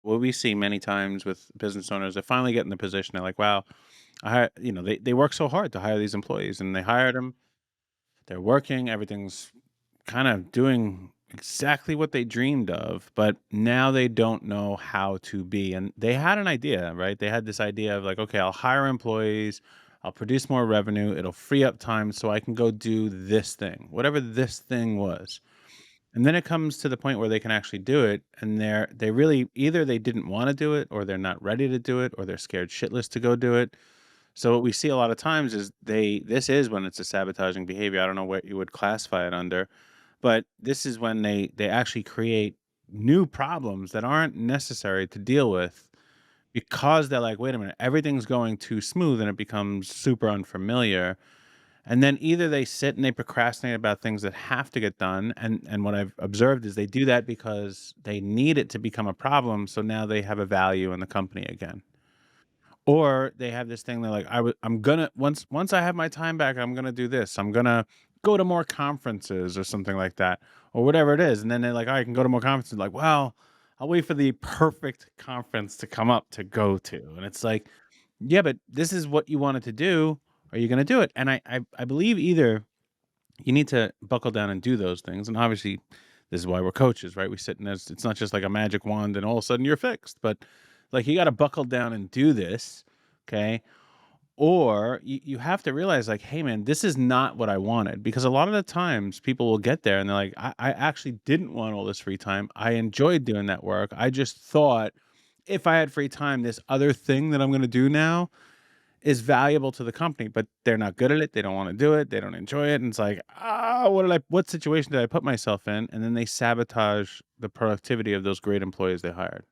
what we see many times with business owners, they finally get in the position, they're like, wow, they work so hard to hire these employees and they hired them, they're working, everything's kind of doing exactly what they dreamed of, but now they don't know how to be. And they had an idea, right? They had this idea of like, okay, I'll hire employees, I'll produce more revenue, it'll free up time so I can go do this thing, whatever this thing was. And then it comes to the point where they can actually do it, and they really either they didn't want to do it, or they're not ready to do it, or they're scared shitless to go do it. So what we see a lot of times is this is when it's a sabotaging behavior. I don't know what you would classify it under, but this is when they actually create new problems that aren't necessary to deal with because they're like, wait a minute, everything's going too smooth and it becomes super unfamiliar. And then either they sit and they procrastinate about things that have to get done, and what I've observed is they do that because they need it to become a problem, so now they have a value in the company again. Or they have this thing they're like, I'm gonna once I have my time back, I'm gonna do this. I'm gonna go to more conferences or something like that, or whatever it is. And then they're like, "Oh, I can go to more conferences." Like, well, I'll wait for the perfect conference to come up to go to. And it's like, yeah, but this is what you wanted to do. Are you gonna do it? And I believe either you need to buckle down and do those things. And obviously, this is why we're coaches, right? We sit in this, it's not just like a magic wand and all of a sudden you're fixed, but like you got to buckle down and do this. Okay. Or you have to realize, like, hey, man, this is not what I wanted. Because a lot of the times people will get there and they're like, I actually didn't want all this free time. I enjoyed doing that work. I just thought if I had free time, this other thing that I'm going to do now is valuable to the company, but they're not good at it. They don't want to do it. They don't enjoy it. And it's like, what situation did I put myself in? And then they sabotage the productivity of those great employees they hired.